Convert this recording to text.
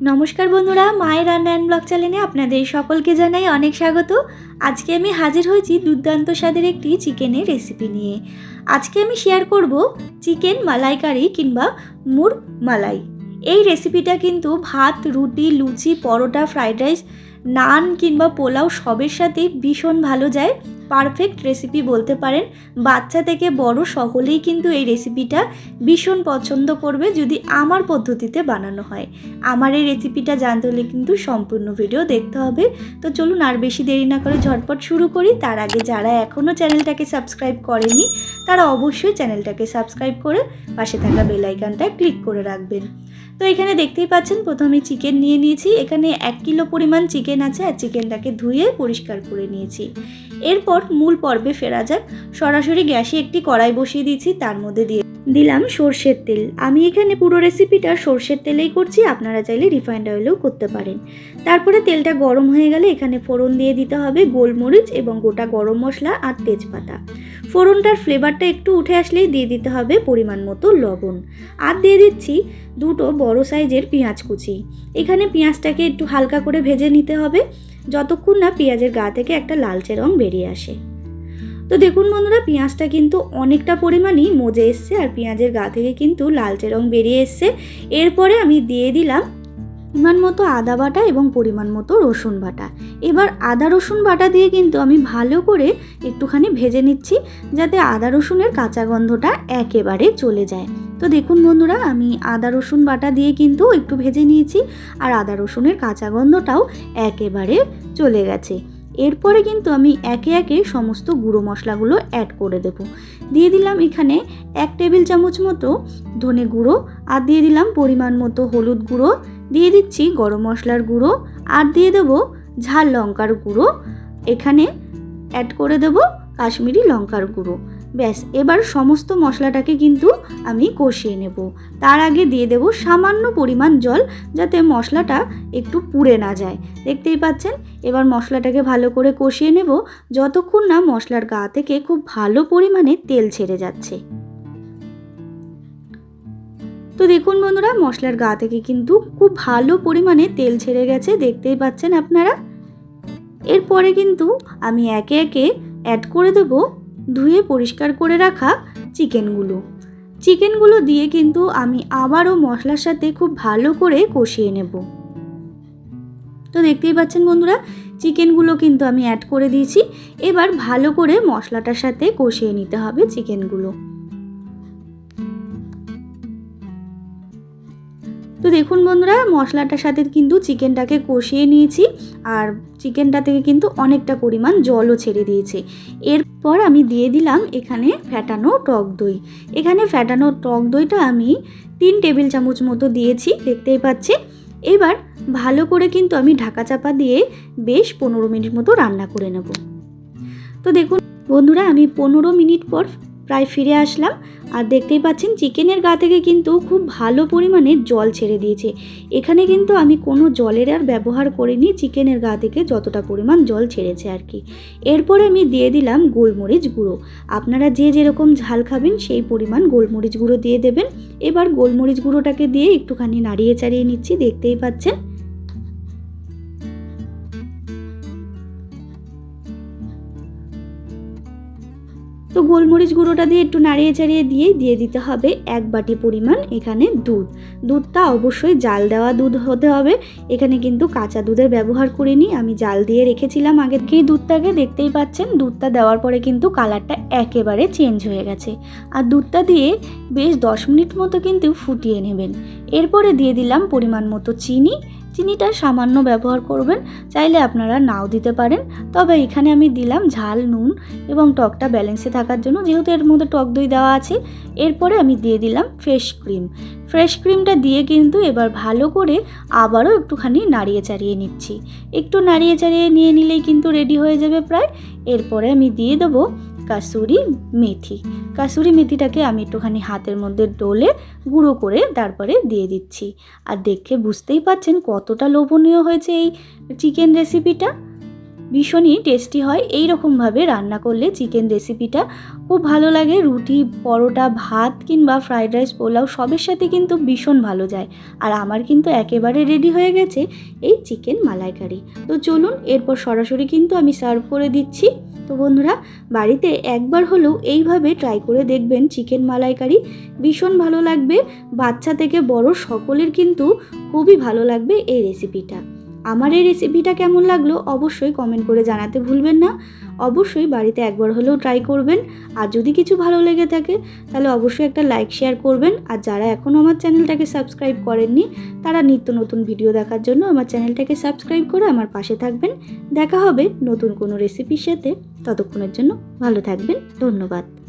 নমস্কার বন্ধুরা, মায়ের রান্না অ্যান্ড ব্লগ চ্যানেলে আপনাদের সকলকে জানাই অনেক স্বাগত। আজকে আমি হাজির হয়েছি দুর্দান্ত স্বাদের একটি চিকেনের রেসিপি নিয়ে। আজকে আমি শেয়ার করব চিকেন মালাইকারি কিংবা মুরগ মালাই। এই রেসিপিটা কিন্তু ভাত, রুটি, লুচি, পরোটা, ফ্রাইড রাইস, নান কিংবা পোলাও সবের সাথেই ভীষণ ভালো যায়। পারফেক্ট রেসিপি বলতে পারেন। বাচ্চা থেকে বড় সকলেই কিন্তু এই রেসিপিটা ভীষণ পছন্দ করবে যদি আমার পদ্ধতিতে বানানো হয়। আমার এই রেসিপিটা জানতে হলে কিন্তু সম্পূর্ণ ভিডিও দেখতে হবে। তো চলুন আর বেশি দেরি না করে ঝটপট শুরু করি। তার আগে যারা এখনও চ্যানেলটাকে সাবস্ক্রাইব করেনি তারা অবশ্যই চ্যানেলটাকে সাবস্ক্রাইব করে পাশে থাকা বেল আইকনটা ক্লিক করে রাখবেন। তো এখানে দেখতেই পাচ্ছেন প্রথমে চিকেন নিয়ে নিয়েছি। এখানে 1 কিলো পরিমাণ চিকেন আছে আর চিকেনটাকে ধুয়ে পরিষ্কার করে নিয়েছি। এরপর মূল পর্বে ফেরা যাক। সরাসরি গ্যাসে একটি কড়াই বসিয়ে দিয়েছি, তার মধ্যে দিয়ে দিলাম সর্ষের তেল। আমি এখানে পুরো রেসিপিটা সর্ষের তেলেই করছি, আপনারা চাইলে রিফাইন্ড অয়েলেও করতে পারেন। তারপরে তেলটা গরম হয়ে গেলে এখানে ফোড়ন দিয়ে দিতে হবে গোলমরিচ এবং গোটা গরম মশলা আর তেজপাতা। ফোড়নটার ফ্লেভারটা একটু উঠে আসলেই দিয়ে দিতে হবে পরিমাণ মতো লবণ, আর দিয়ে দিচ্ছি 2টো বড় সাইজের পেঁয়াজ কুচি। এখানে পেঁয়াজটাকে একটু হালকা করে ভেজে নিতে হবে যতক্ষণ না পেঁয়াজের গা থেকে একটা লালচে রং বেরিয়ে আসে। তো দেখুন বন্ধুরা, পেঁয়াজটা কিন্তু অনেকটা পরিমাণই মজে এসছে আর পেঁয়াজের গা থেকে কিন্তু লালচে রং বেরিয়ে এসছে। এরপরে আমি দিয়ে দিলাম পরিমাণ মতো আদা বাটা এবং পরিমাণ মতো রসুন বাটা। এবার আদা রসুন বাটা দিয়ে কিন্তু আমি ভালো করে একটুখানি ভেজে নিচ্ছি যাতে আদা রসুনের কাঁচা গন্ধটা একেবারে চলে যায়। তো দেখুন বন্ধুরা, আমি আদা রসুন বাটা দিয়ে কিন্তু একটু ভেজে নিয়েছি আর আদা রসুনের কাঁচা গন্ধটাও একেবারে চলে গেছে। এরপরে কিন্তু আমি একে একে সমস্ত গুঁড়ো মশলাগুলো অ্যাড করে দেব। দিয়ে দিলাম এখানে 1 টেবিল চামচ মতো ধনে গুঁড়ো, আর দিয়ে দিলাম পরিমাণ মতো হলুদ গুঁড়ো, দিয়ে দিচ্ছি গরম মশলার গুঁড়ো, আর দিয়ে দেব ঝাল লঙ্কার গুঁড়ো। এখানে অ্যাড করে দেব কাশ্মীরি লঙ্কার গুঁড়ো। ব্যাস, এবার সমস্ত মশলাটাকে কিন্তু আমি কষিয়ে নেব। তার আগে দিয়ে দেব সামান্য পরিমাণ জল যাতে মশলাটা একটু পুড়ে না যায়। দেখতেই পাচ্ছেন, এবার মশলাটাকে ভালো করে কষিয়ে নেব যতক্ষণ না মশলার গা থেকে খুব ভালো পরিমাণে তেল ছেড়ে যাচ্ছে। তো দেখুন বন্ধুরা, মশলার গা থেকে কিন্তু খুব ভালো পরিমাণে তেল ছেড়ে গেছে, দেখতেই পাচ্ছেন আপনারা। এরপরে কিন্তু আমি একে একে অ্যাড করে দেব ধুয়ে পরিষ্কার করে রাখা চিকেনগুলো দিয়ে কিন্তু আমি আবারও মশলার সাথে খুব ভালো করে কষিয়ে নেব। তো দেখতেই পাচ্ছেন বন্ধুরা, চিকেনগুলো কিন্তু আমি অ্যাড করে দিয়েছি। এবার ভালো করে মশলাটার সাথে কষিয়ে নিতে হবে চিকেনগুলো। তো দেখুন বন্ধুরা, মশলাটার সাথে কিন্তু চিকেনটাকে কষিয়ে নিয়েছি আর চিকেনটা থেকে কিন্তু অনেকটা পরিমাণ জলও ছেড়ে দিয়েছে। এরপর আমি দিয়ে দিলাম এখানে ফ্যাটানো টক দই। এখানে ফ্যাটানো টক দইটা আমি 3 টেবিল চামচ মতো দিয়েছি, দেখতেই পাচ্ছি। এবার ভালো করে কিন্তু আমি ঢাকা চাপা দিয়ে বেশ 15 মিনিট মতো রান্না করে নেব। তো দেখুন বন্ধুরা, আমি 15 মিনিট পর প্রায় ফিরে আসলাম আর দেখতেই পাচ্ছেন চিকেনের গা থেকে কিন্তু খুব ভালো পরিমাণে জল ছেড়ে দিয়েছে। এখানে কিন্তু আমি কোনো জলের আর ব্যবহার করিনি, চিকেনের গা থেকে যতটা পরিমাণ জল ছেড়েছে আর কি। এরপরে আমি দিয়ে দিলাম গোলমরিচ গুঁড়ো। আপনারা যে যেরকম ঝাল খাবেন সেই পরিমাণ গোলমরিচ গুঁড়ো দিয়ে দেবেন। এবার গোলমরিচ গুঁড়োটাকে দিয়ে একটুখানি নাড়িয়ে চাড়িয়ে নিচ্ছি, দেখতেই পাচ্ছেন। তো গোলমরিচ গুঁড়োটা দিয়ে একটু নাড়িয়ে চাড়িয়ে দিয়ে দিতে হবে 1 বাটি পরিমাণ এখানে দুধটা অবশ্যই জাল দেওয়া দুধ হতে হবে। এখানে কিন্তু কাঁচা দুধের ব্যবহার করিনি, আমি জাল দিয়ে রেখেছিলাম আগে থেকেই দুধটাকে। দেখতেই পাচ্ছেন দুধটা দেওয়ার পরে কিন্তু কালারটা একেবারে চেঞ্জ হয়ে গেছে। আর দুধটা দিয়ে বেশ 10 মিনিট মতো কিন্তু ফুটিয়ে নেবেন। এরপরে দিয়ে দিলাম পরিমাণ মতো চিনিটা সামান্য ব্যবহার করবেন, চাইলে আপনারা নাও দিতে পারেন। তবে এখানে আমি দিলাম ঝাল, নুন এবং টকটা ব্যালেন্সে থাকার জন্য, যেহেতু এর মধ্যে টক দই দেওয়া আছে। এরপরে আমি দিয়ে দিলাম ফ্রেশ ক্রিমটা দিয়ে কিন্তু এবার ভালো করে আবারও একটুখানি নাড়িয়ে চাড়িয়ে নিচ্ছি। একটু নাড়িয়ে চাড়িয়ে নিয়ে নিলেই কিন্তু রেডি হয়ে যাবে প্রায়। এরপরে আমি দিয়ে দেবো কাসুরি মেথিটাকে আমি একটুখানি হাতের মধ্যে ডলে গুঁড়ো করে তারপরে দিয়ে দিচ্ছি। আর দেখে বুঝতেই পাচ্ছেন কতটা লোভনীয় হয়েছে এই চিকেন রেসিপিটা। ভীষণই টেস্টি হয়। এই রকমভাবে রান্না করলে চিকেন রেসিপিটা খুব ভালো লাগে। রুটি, পরোটা, ভাত কিংবা ফ্রাইড রাইস, পোলাও সবের সাথে কিন্তু ভীষণ ভালো যায়। আর আমার কিন্তু একেবারে রেডি হয়ে গেছে এই চিকেন মালাইকারি। তো চলুন এরপর সরাসরি কিন্তু আমি সার্ভ করে দিচ্ছি। তো বন্ধুরা, বাড়িতে একবার হলেও এইভাবে ট্রাই করে দেখবেন চিকেন মালাইকারি, ভীষণ ভালো লাগবে। বাচ্চা থেকে বড় সকলের কিন্তু খুবই ভালো লাগবে এই রেসিপিটা। আমার এই রেসিপিটা কেমন লাগলো অবশ্যই কমেন্ট করে জানাতে ভুলবেন না। অবশ্যই বাড়িতে একবার হলেও ট্রাই করবেন। আর যদি কিছু ভালো লেগে থাকে তাহলে অবশ্যই একটা লাইক শেয়ার করবেন। আর যারা এখনও আমার চ্যানেলটাকে সাবস্ক্রাইব করেননি তারা নিত্য নতুন ভিডিও দেখার জন্য আমার চ্যানেলটাকে সাবস্ক্রাইব করে আমার পাশে থাকবেন। দেখা হবে নতুন কোনো রেসিপির সাথে। ততক্ষণের জন্য ভালো থাকবেন। ধন্যবাদ।